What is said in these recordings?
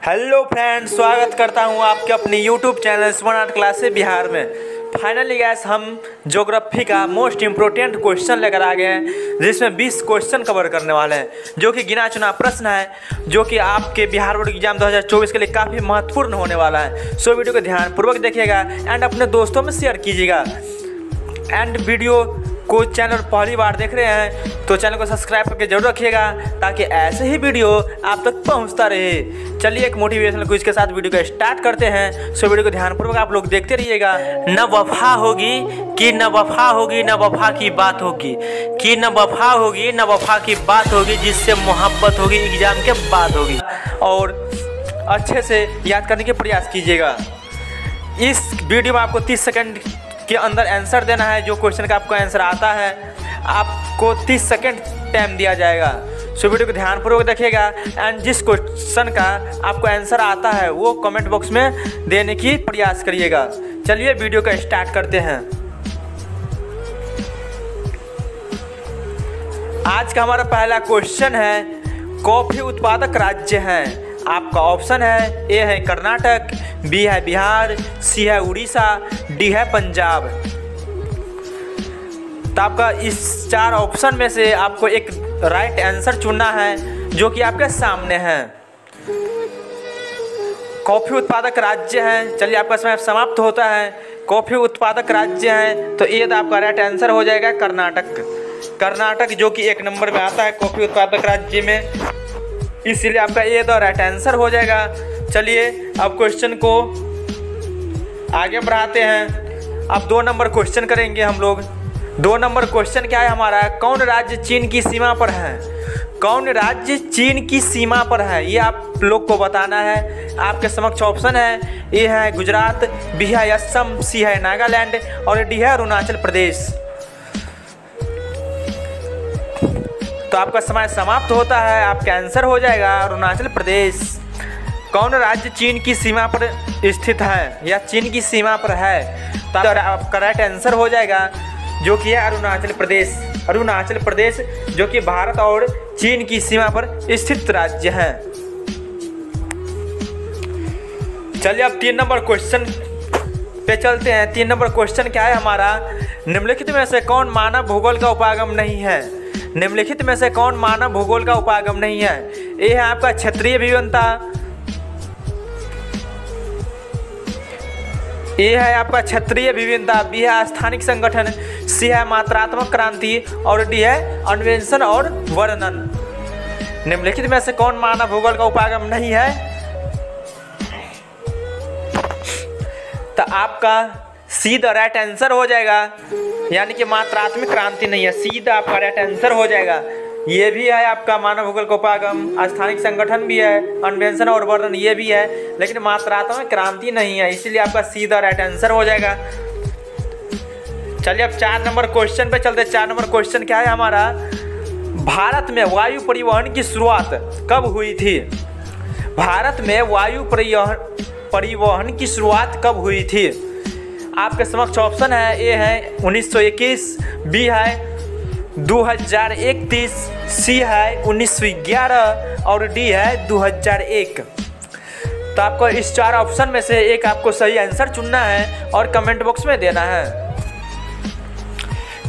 Hello friends, स्वागत करता हूं आपके अपने YouTube channel smart art classes Bihar में। फाइनली गैस हम ज्योग्राफी का मोस्ट इम्पोर्टेंट क्वेश्चन लेकर आ गए हैं, जिसमें 20 क्वेश्चन कवर करने वाले हैं, जो कि गिना चुना प्रश्न है, जो कि आपके बिहार बोर्ड एग्जाम 2024 के लिए काफ़ी महत्वपूर्ण होने वाला है। सो वीडियो को ध्यानपूर्वक देखिएगा एंड अपने दोस्तों में शेयर कीजिएगा। एंड वीडियो को चैनल पहली बार देख रहे हैं तो चैनल को सब्सक्राइब करके जरूर रखिएगा, ताकि ऐसे ही वीडियो आप तक पहुंचता रहे। चलिए एक मोटिवेशनल क्विज के साथ वीडियो को स्टार्ट करते हैं। सो वीडियो को ध्यानपूर्वक आप लोग देखते रहिएगा। न वफा होगी कि न वफा होगी, न वफा की बात होगी कि न वफा होगी, न वफा की बात होगी, जिससे मोहब्बत होगी एग्जाम के बाद होगी। और अच्छे से याद करने के प्रयास कीजिएगा। इस वीडियो में आपको 30 सेकंड के अंदर आंसर देना है। जो क्वेश्चन का आपको आंसर आता है, आपको 30 सेकंड टाइम दिया जाएगा। सो वीडियो को ध्यानपूर्वक देखिएगा एंड जिस क्वेश्चन का आपको आंसर आता है वो कमेंट बॉक्स में देने की प्रयास करिएगा। चलिए वीडियो का स्टार्ट करते हैं। आज का हमारा पहला क्वेश्चन है, कॉफी उत्पादक राज्य हैं। आपका ऑप्शन है, ए है कर्नाटक, बी है बिहार, सी है उड़ीसा, डी है पंजाब। तो आपका इस 4 ऑप्शन में से आपको एक राइट आंसर चुनना है, जो कि आपके सामने है। कॉफी उत्पादक राज्य हैं। चलिए आपका समय समाप्त होता है। कॉफी उत्पादक राज्य हैं तो ये तो आपका राइट आंसर हो जाएगा कर्नाटक। कर्नाटक जो कि 1 नंबर में आता है कॉफी उत्पादक राज्य में, इसीलिए आपका ये तो राइट आंसर हो जाएगा। चलिए अब क्वेश्चन को आगे बढ़ाते हैं। अब 2 नंबर क्वेश्चन करेंगे हम लोग। 2 नंबर क्वेश्चन क्या है हमारा, कौन राज्य चीन की सीमा पर है? कौन राज्य चीन की सीमा पर है, ये आप लोग को बताना है। आपके समक्ष ऑप्शन है, ए है गुजरात, बी है असम, सी है नागालैंड और डी है अरुणाचल प्रदेश। तो आपका समय समाप्त होता है। आपका आंसर हो जाएगा अरुणाचल प्रदेश। कौन राज्य चीन की सीमा पर स्थित है या चीन की सीमा पर है? तो आपका राइट आंसर हो जाएगा, जो कि है अरुणाचल प्रदेश। अरुणाचल प्रदेश जो कि भारत और चीन की सीमा पर स्थित राज्य है। चलिए अब 3 नंबर क्वेश्चन पे चलते हैं। 3 नंबर क्वेश्चन क्या है हमारा, निम्नलिखित में से कौन मानव भूगोल का उपागम नहीं है? निम्नलिखित में से कौन मानव भूगोल का उपागम नहीं है? ए है आपका क्षेत्रीय विभिन्नता, ए है आपका क्षेत्रीय विभिन्नता, बी है स्थानिक संगठन, सी है मात्रात्मक क्रांति और डी है अन्वेषण और वर्णन। निम्नलिखित में से कौन मानव भूगोल का उपागम नहीं है? तो आपका सीधा राइट आंसर हो जाएगा, यानी कि मात्रात्मक क्रांति नहीं है, सीधा आपका राइट आंसर हो जाएगा। ये भी है आपका मानव भूगोल का उपागम, स्थानिक संगठन भी है, अन्वेषण और वर्णन ये भी है, लेकिन मात्रात्मक क्रांति नहीं है, इसीलिए आपका सीधा राइट आंसर हो जाएगा। चलिए अब 4 नंबर क्वेश्चन पे चलते हैं। 4 नंबर क्वेश्चन क्या है हमारा, भारत में वायु परिवहन की शुरुआत कब हुई थी? भारत में वायु परिवहन की शुरुआत कब हुई थी? आपके समक्ष ऑप्शन है, ए है 1921, बी है 2031, सी है 1911 और डी है 2001। तो आपको इस 4 ऑप्शन में से एक आपको सही आंसर चुनना है और कमेंट बॉक्स में देना है,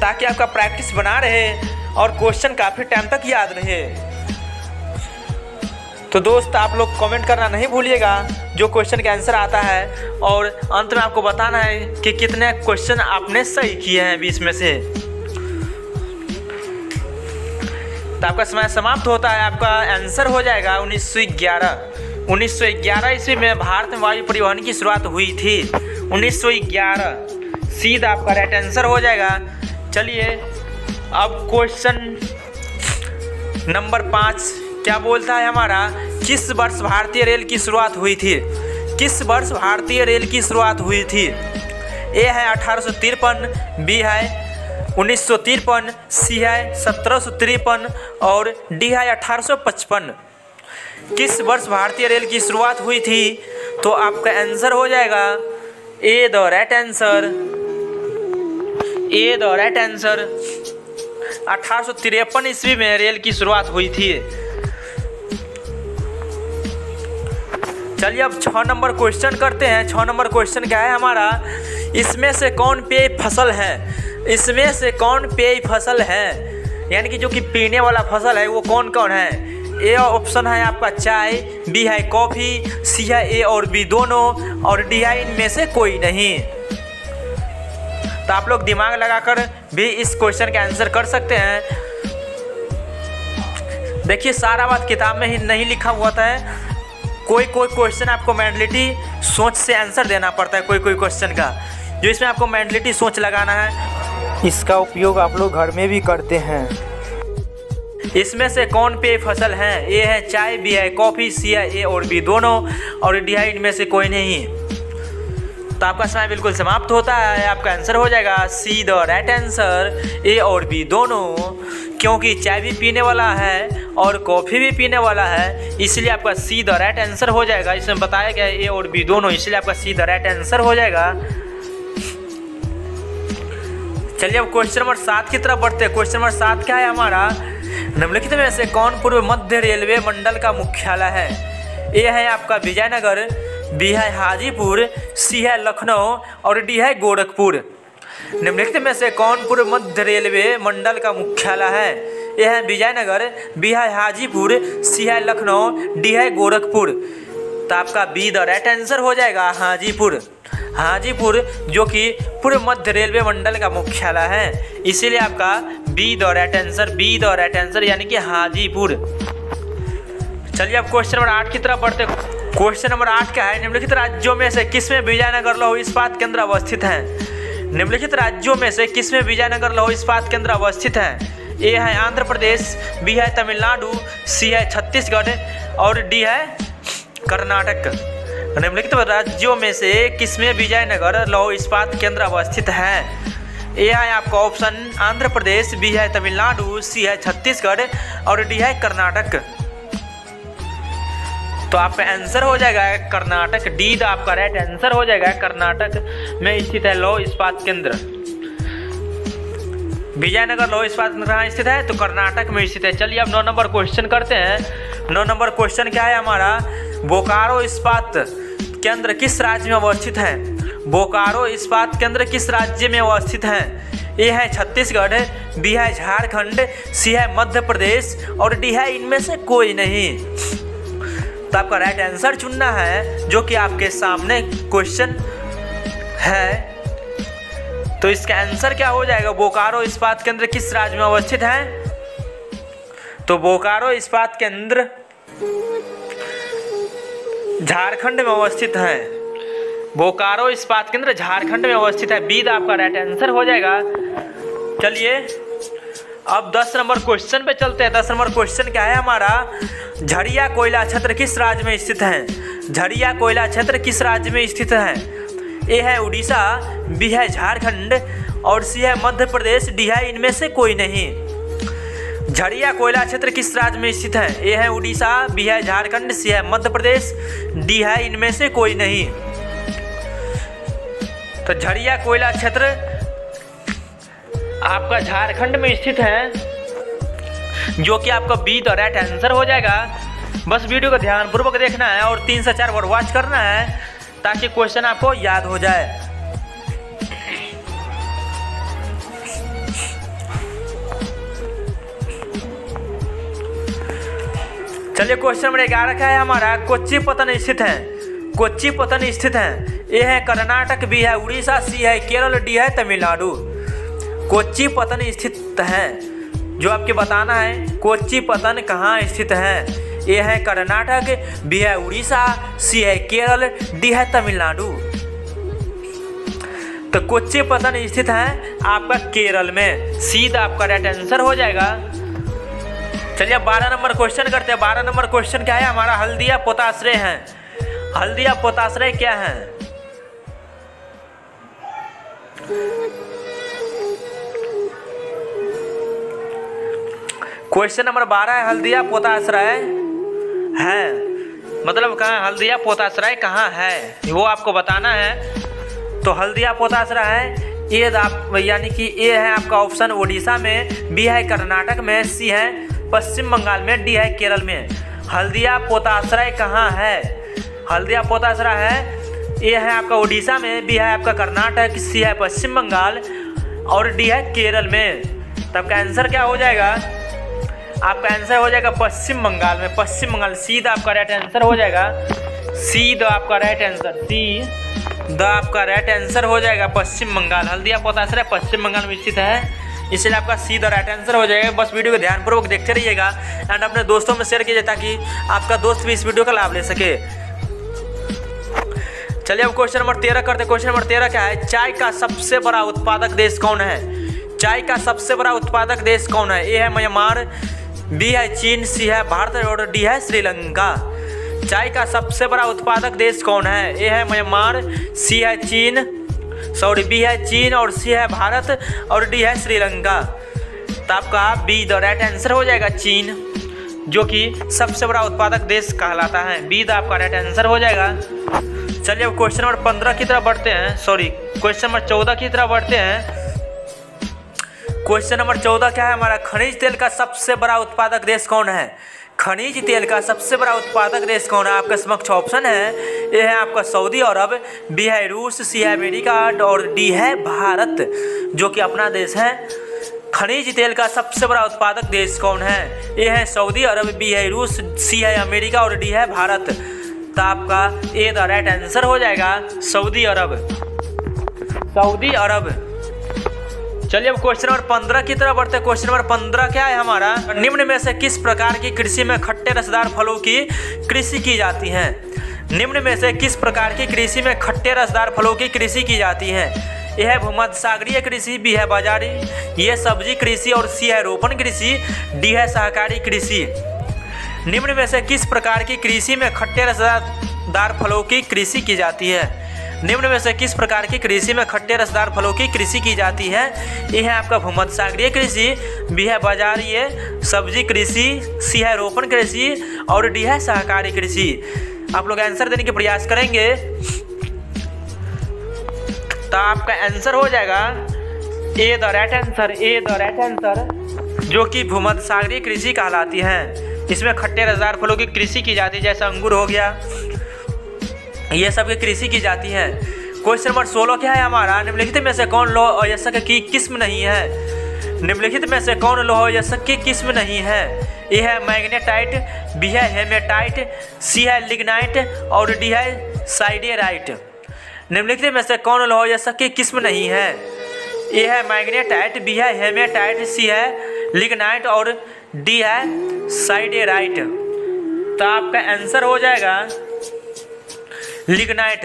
ताकि आपका प्रैक्टिस बना रहे और क्वेश्चन काफ़ी टाइम तक याद रहे। तो दोस्त आप लोग कमेंट करना नहीं भूलिएगा जो क्वेश्चन का आंसर आता है, और अंत में आपको बताना है कि कितने क्वेश्चन आपने सही किए हैं 20 में से। तो आपका समय समाप्त होता है। आपका आंसर हो जाएगा 1911। 1911 ईस्वी में भारत में वायु परिवहन की शुरुआत हुई थी। 1911 सीधा आपका राइट आंसर हो जाएगा। चलिए अब क्वेश्चन नंबर 5 क्या बोलता है हमारा, किस वर्ष भारतीय रेल की शुरुआत हुई थी? किस वर्ष भारतीय रेल की शुरुआत हुई थी? ए है 1853, बी है 1953, सी है 1753 और डी है 1855। किस वर्ष भारतीय रेल की शुरुआत हुई थी? तो आपका आंसर हो जाएगा A the right answer. A the right answer 1853 ईस्वी में रेल की शुरुआत हुई थी। चलिए अब 6 नंबर क्वेश्चन करते हैं। 6 नंबर क्वेश्चन क्या है हमारा, इसमें से कौन पेय फसल है? इसमें से कौन पेय फसल है, यानी कि जो कि पीने वाला फसल है वो कौन कौन है? ए ऑप्शन है आपका चाय, बी है कॉफ़ी, सी है ए और बी दोनों, और डी है इनमें से कोई नहीं। तो आप लोग दिमाग लगाकर भी इस क्वेश्चन का आंसर कर सकते हैं। देखिए सारा बात किताब में ही नहीं लिखा हुआ है, कोई कोई क्वेश्चन आपको मेंटलिटी सोच से आंसर देना पड़ता है, कोई कोई क्वेश्चन का जो इसमें आपको मेंटलिटी सोच लगाना है। इसका उपयोग आप लोग घर में भी करते हैं। इसमें से कौन पेय फसल है? ए है चाय, बी है कॉफ़ी, सी है ए और बी दोनों, और डी है इनमें से कोई नहीं। तो आपका समय बिल्कुल समाप्त होता है। आपका आंसर हो जाएगा सी द राइट आंसर, ए और बी दोनों, क्योंकि चाय भी पीने वाला है और कॉफ़ी भी पीने वाला है, इसलिए आपका सी द राइट आंसर हो जाएगा। इसमें बताया गया है ए और बी दोनों, इसलिए आपका सी द राइट आंसर हो जाएगा। चलिए अब क्वेश्चन नंबर 7 की तरफ बढ़ते हैं। क्वेश्चन नंबर 7 क्या है हमारा, निम्नलिखित में से कौन पूर्व मध्य रेलवे मंडल का मुख्यालय है? ए है आपका विजयनगर, बी है हाजीपुर, सी है लखनऊ और डी है गोरखपुर। निम्नलिखित में से कौन पूर्व मध्य रेलवे मंडल का मुख्यालय है? ए है विजयनगर, बी है हाजीपुर, सी है लखनऊ, डी है गोरखपुर। तो आपका बी द राइट आंसर हो जाएगा हाजीपुर। हाजीपुर जो कि पूर्व मध्य रेलवे मंडल का मुख्यालय है, इसीलिए आपका be the right answer, be the right answer यानी कि हाजीपुर। चलिए अब क्वेश्चन नंबर 8 की तरफ बढ़ते। क्वेश्चन नंबर 8 क्या है, निम्नलिखित राज्यों में से किसमें विजयनगर लौह इस्पात केंद्र अवस्थित है? निम्नलिखित राज्यों में से किसमें विजयनगर लौह इस्पात केंद्र अवस्थित है? ए है आंध्र प्रदेश, बी है तमिलनाडु, सी है छत्तीसगढ़ और डी है कर्नाटक। निम्नलिखित राज्यों में से किसमें विजयनगर लौह इस्पात केंद्र अवस्थित है? ए है आपका ऑप्शन आंध्र प्रदेश, बी है तमिलनाडु, सी है छत्तीसगढ़ और डी है कर्नाटक। तो आपका आंसर हो जाएगा कर्नाटक, डी द आपका राइट आंसर हो जाएगा। कर्नाटक में स्थित है लौह इस्पात केंद्र। विजयनगर लौह इस्पात केंद्र कहाँ स्थित है? तो कर्नाटक में स्थित है। चलिए अब 9 नंबर क्वेश्चन करते हैं। 9 नंबर क्वेश्चन क्या है हमारा, बोकारो इस्पात केंद्र किस राज्य में अवस्थित है? बोकारो इस्पात केंद्र किस राज्य में अवस्थित है? ए है छत्तीसगढ़, बी है झारखंड, सी है मध्य प्रदेश और डी है इनमें से कोई नहीं। तो आपका राइट आंसर चुनना है जो कि आपके सामने क्वेश्चन है। तो इसका आंसर क्या हो जाएगा, बोकारो इस्पात केंद्र किस राज्य में अवस्थित है? तो बोकारो इस्पात केंद्र झारखंड में अवस्थित है। बोकारो इस्पात केंद्र झारखंड में अवस्थित है, बी द आपका राइट आंसर हो जाएगा। चलिए अब 10 नंबर क्वेश्चन पे चलते हैं। 10 नंबर क्वेश्चन क्या है हमारा, झरिया कोयला क्षेत्र किस राज्य में स्थित है? झरिया कोयला क्षेत्र किस राज्य में स्थित है? ए है उड़ीसा, बी है झारखंड और सी है मध्य प्रदेश, डी है इनमें से कोई नहीं। झरिया कोयला क्षेत्र किस राज्य में स्थित है? ए है उड़ीसा, बी है झारखंड, सी है मध्य प्रदेश, डी है इनमें से कोई नहीं। तो झरिया कोयला क्षेत्र आपका झारखंड में स्थित है, जो कि आपका बी द राइट आंसर हो जाएगा। बस वीडियो को ध्यानपूर्वक देखना है और 3 से 4 बार वॉच करना है ताकि क्वेश्चन आपको याद हो जाए। चलिए क्वेश्चन नंबर 11 का है हमारा, कोच्चि पत्तन स्थित है? कोच्चि पत्तन स्थित है। ए है कर्नाटक, बी है उड़ीसा, सी है केरल, डी है तमिलनाडु। कोच्चि पत्तन स्थित है, जो आपके बताना है कोच्चि पत्तन कहाँ स्थित है। ए है कर्नाटक, बी है उड़ीसा, सी है केरल, डी है तमिलनाडु। तो कोच्चि पत्तन स्थित है आपका केरल में, सीधा आपका राइट आंसर हो जाएगा। चलिए 12 नंबर क्वेश्चन करते हैं। 12 नंबर क्वेश्चन क्या है हमारा, हल्दिया पोताश्रय है। हल्दिया पोताश्रय क्या है? क्वेश्चन नंबर 12 है, हल्दिया पोताश्रय है, मतलब कहाँ हल्दिया पोताश्रय कहाँ है वो आपको बताना है। तो हल्दिया पोताश्रय है ए यानी कि ए है आपका ऑप्शन उड़ीसा में, बी है कर्नाटक में, सी है पश्चिम बंगाल में, डी है केरल में। हल्दिया पोताश्रय कहाँ है? हल्दिया पोतासरा है, ए है आपका उड़ीसा में, बी है आपका कर्नाटक, सी है पश्चिम बंगाल और डी है केरल में। तब का आंसर क्या हो जाएगा? आपका आंसर हो जाएगा पश्चिम बंगाल में। पश्चिम बंगाल सी द आपका राइट आंसर हो जाएगा। सी द आपका राइट आंसर, सी द आपका राइट आंसर हो जाएगा पश्चिम बंगाल। हल्दिया पोतासरा पश्चिम बंगाल में स्थित है, इसलिए आपका सी द राइट आंसर हो जाएगा। बस वीडियो को ध्यानपूर्वक देखते रहिएगा एंड अपने दोस्तों में शेयर कीजिए ताकि आपका दोस्त भी इस वीडियो का लाभ ले सके। चलिए अब क्वेश्चन नंबर 13 करते हैं। क्वेश्चन नंबर 13 क्या है? चाय का सबसे बड़ा उत्पादक देश कौन है? चाय का सबसे बड़ा उत्पादक देश कौन है? ए है म्यांमार, बी है चीन, सी है भारत और डी है श्रीलंका। चाय का सबसे बड़ा उत्पादक देश कौन है? ए है म्यांमार, सी है चीन, बी है चीन और सी है भारत और डी है श्रीलंका। तो आपका बी द राइट आंसर हो जाएगा चीन, जो कि सबसे बड़ा उत्पादक देश कहलाता है। बी द आपका राइट आंसर हो जाएगा। चलिए अब क्वेश्चन नंबर 15 की तरफ बढ़ते हैं, क्वेश्चन नंबर 14 की तरफ बढ़ते हैं। क्वेश्चन नंबर 14 क्या है हमारा? खनिज तेल का सबसे बड़ा उत्पादक देश कौन है? खनिज तेल का सबसे बड़ा उत्पादक देश कौन है? आपके समक्ष ऑप्शन है, ए है आपका सऊदी अरब, बी है रूस, सी है अमेरिका और डी है भारत, जो कि अपना देश है। खनिज तेल का सबसे बड़ा उत्पादक देश कौन है? ए है सऊदी अरब, बी है रूस, सी है अमेरिका और डी है भारत। तो आपका ए द राइट आंसर हो जाएगा सऊदी अरब, सऊदी अरब। चलिए अब क्वेश्चन नंबर 15 की तरफ बढ़ते हैं। क्वेश्चन नंबर 15 क्या है हमारा? निम्न में से किस प्रकार की कृषि में खट्टे रसदार फलों की कृषि की जाती है? निम्न में से किस प्रकार की कृषि में खट्टे रसदार फलों की कृषि की जाती है? यह है भूमध्य सागरीय कृषि, बी है बाजारी, ये सब्जी कृषि और सी है रोपण कृषि, डी है सहकारी कृषि। निम्न में से किस प्रकार की कृषि में खट्टे रसदार फलों की कृषि की जाती है? निम्न में से किस प्रकार की कृषि में खट्टे रसदार फलों की कृषि की जाती है? यह है आपका भूमध्य सागरीय कृषि, बी है बाजारीय सब्जी कृषि, सी है रोपण कृषि और डी है सहकारी कृषि। आप लोग आंसर देने के प्रयास करेंगे तो आपका आंसर हो जाएगा A the right answer, A the right answer, जो कि भूमध्य सागरीय कृषि कहलाती है। इसमें खट्टे रसदार फलों की कृषि की जाती है, जैसे अंगूर हो गया, ये सब की कृषि की जाती है। क्वेश्चन नंबर 16 क्या है हमारा? निम्नलिखित में से कौन लौह अयस्क की किस्म नहीं है? निम्नलिखित में से कौन लौह अयस्क की किस्म नहीं है? ए है मैग्नेटाइट, बी है हेमेटाइट, सी है लिग्नाइट और डी है साइडेराइट। निम्नलिखित में से कौन लौह अयस्क की किस्म नहीं है? ए है मैग्नेटाइट, बी है हेमेटाइट, सी है लिग्नाइट और डी है साइडेराइट। तो आपका आंसर हो जाएगा लिग्नाइट।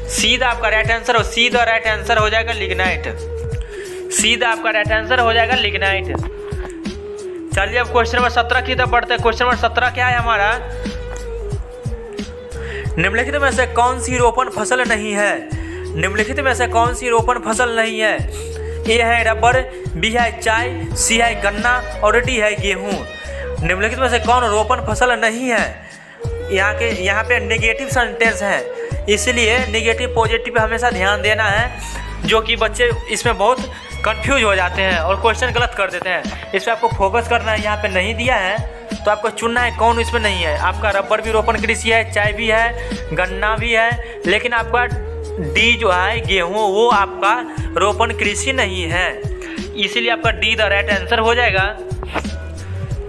सीधा आपका राइट आंसर हो, सीधा राइट आंसर हो जाएगा लिग्नाइट, सीधा आपका राइट आंसर हो जाएगा लिग्नाइट। चलिए अब क्वेश्चन नंबर 17 की तरफ बढ़ते हैं। क्वेश्चन नंबर 17 क्या है हमारा? निम्नलिखित में से कौन सी रोपण फसल नहीं है? निम्नलिखित में से कौन सी रोपण फसल नहीं है? ए है रबर, बी है चाय, सी है गन्ना और डी है गेहूँ। निम्नलिखित में से कौन रोपण फसल नहीं है? यहाँ पे नेगेटिव सेंटेंस है, इसलिए नेगेटिव पॉजिटिव हमेशा ध्यान देना है, जो कि बच्चे इसमें बहुत कंफ्यूज हो जाते हैं और क्वेश्चन गलत कर देते हैं। इस पर आपको फोकस करना है। यहाँ पे नहीं दिया है तो आपको चुनना है कौन इसमें नहीं है। आपका रबर भी रोपण कृषि है, चाय भी है, गन्ना भी है, लेकिन आपका डी जो है गेहूँ वो आपका रोपण कृषि नहीं है, इसीलिए आपका डी द राइट आंसर हो जाएगा।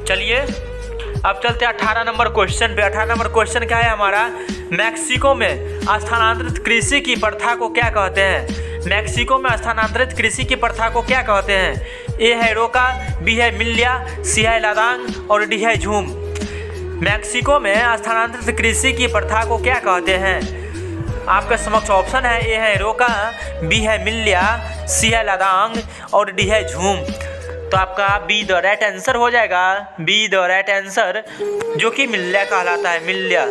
चलिए अब चलते हैं 18 नंबर क्वेश्चन पे। 18 नंबर क्वेश्चन क्या है हमारा? मैक्सिको में स्थानांतरित कृषि की प्रथा को क्या कहते हैं? मैक्सिको में स्थानांतरित कृषि की प्रथा को क्या कहते हैं? ए है रोका, बी है मिल्या, सी है लादांग और डी है झूम। मैक्सिको में स्थानांतरित कृषि की प्रथा को क्या कहते हैं? आपके समक्ष ऑप्शन है, ए है रोका, बी है मिल्या, सी है लादांग और डी है झूम। तो आपका बी द राइट आंसर हो जाएगा, बी द राइट आंसर, जो कि मिल्या कहलाता है, मिल्या,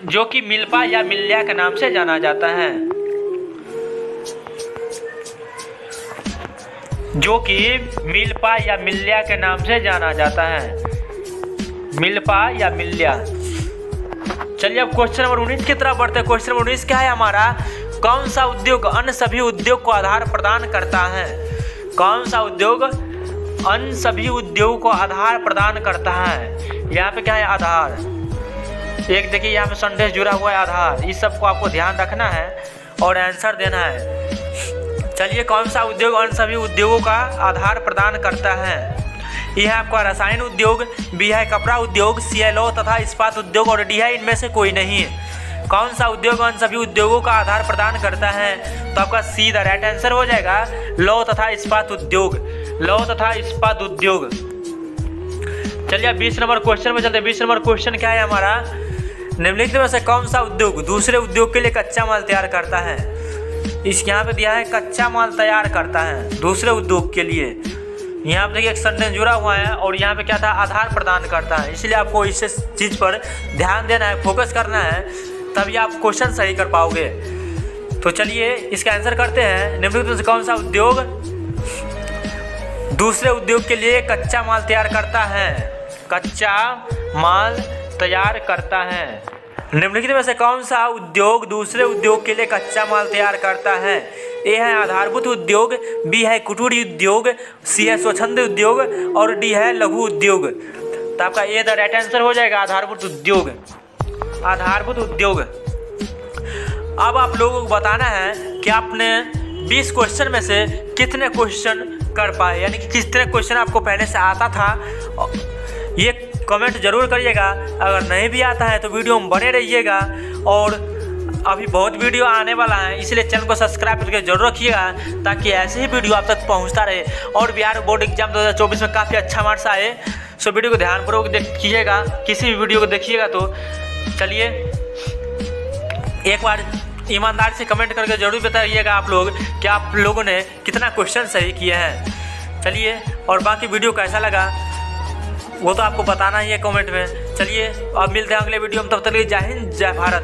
जो कि मिल्पा या मिल्या के नाम से जाना जाता है, जो कि मिल्पा या मिल्या के नाम से जाना जाता है, मिल्पा या मिल्या। चलिए अब क्वेश्चन नंबर 19 की तरफ बढ़ते हैं। क्वेश्चन नंबर 19 क्या है हमारा? कौन सा उद्योग अन्य सभी उद्योग को आधार प्रदान करता है? कौन सा उद्योग अन्य सभी उद्योग को आधार प्रदान करता है? यहाँ पे क्या है? आधार। एक देखिए यहाँ पे संदेश जुड़ा हुआ है आधार, इस सब को आपको ध्यान रखना है और आंसर देना है। चलिए, कौन सा उद्योग अन्य सभी उद्योगों का आधार प्रदान करता है? यह है आपका रसायन उद्योग, बी है कपड़ा उद्योग, सी है लौह तथा इस्पात उद्योग और डी है इनमें से कोई नहीं। कौन सा उद्योग अन्य सभी उद्योगों का आधार प्रदान करता है? तो आपका सी द राइट आंसर हो जाएगा लौह तथा इस्पात उद्योग, लौह तथा इस्पात उद्योग। चलिए 20 नंबर क्वेश्चन में चलते हैं। 20 नंबर क्वेश्चन क्या है हमारा? निम्नलिखित में से कौन सा उद्योग दूसरे उद्योग के लिए कच्चा माल तैयार करता है? इस यहाँ पे दिया है कच्चा माल तैयार करता है दूसरे उद्योग के लिए। यहाँ पे देखिए एक सेंटेंस जुड़ा हुआ है और यहाँ पे क्या था, आधार प्रदान करता है। इसलिए आपको इस चीज़ पर ध्यान देना है, फोकस करना है, तभी आप क्वेश्चन सही कर पाओगे। तो चलिए इसका आंसर करते हैं। निम्नलिखित में से कौन सा उद्योग दूसरे उद्योग के लिए कच्चा माल तैयार करता है? कच्चा माल तैयार करता है। निम्नलिखित में से कौन सा उद्योग दूसरे उद्योग के लिए कच्चा माल तैयार करता है? ए है आधारभूत उद्योग, बी है कुटीर उद्योग, सी है स्वच्छंद उद्योग और डी है लघु उद्योग। तो आपका ए द राइट आंसर हो जाएगा आधारभूत उद्योग, आधारभूत उद्योग। अब आप लोगों को बताना है कि आपने 20 क्वेश्चन में से कितने क्वेश्चन कर पाए, यानी कि कितने क्वेश्चन आपको पहले से आता था। ये कमेंट जरूर करिएगा। अगर नहीं भी आता है तो वीडियो में बने रहिएगा और अभी बहुत वीडियो आने वाला है, इसलिए चैनल को सब्सक्राइब करके जरूर रखिएगा ताकि ऐसे ही वीडियो आप तक पहुंचता रहे और बिहार बोर्ड एग्जाम 2024 में काफ़ी अच्छा मार्क्स आए। सो वीडियो को ध्यानपूर्वक देखिएगा, किसी भी वीडियो को देखिएगा तो। चलिए एक बार ईमानदारी से कमेंट करके जरूर बताइएगा आप लोग कि आप लोगों ने कितना क्वेश्चन सही किया है। चलिए, और बाकी वीडियो कैसा लगा वो तो आपको बताना ही है कमेंट में। चलिए अब मिलते हैं अगले वीडियो में, तब तक के लिए जय हिंद जय भारत।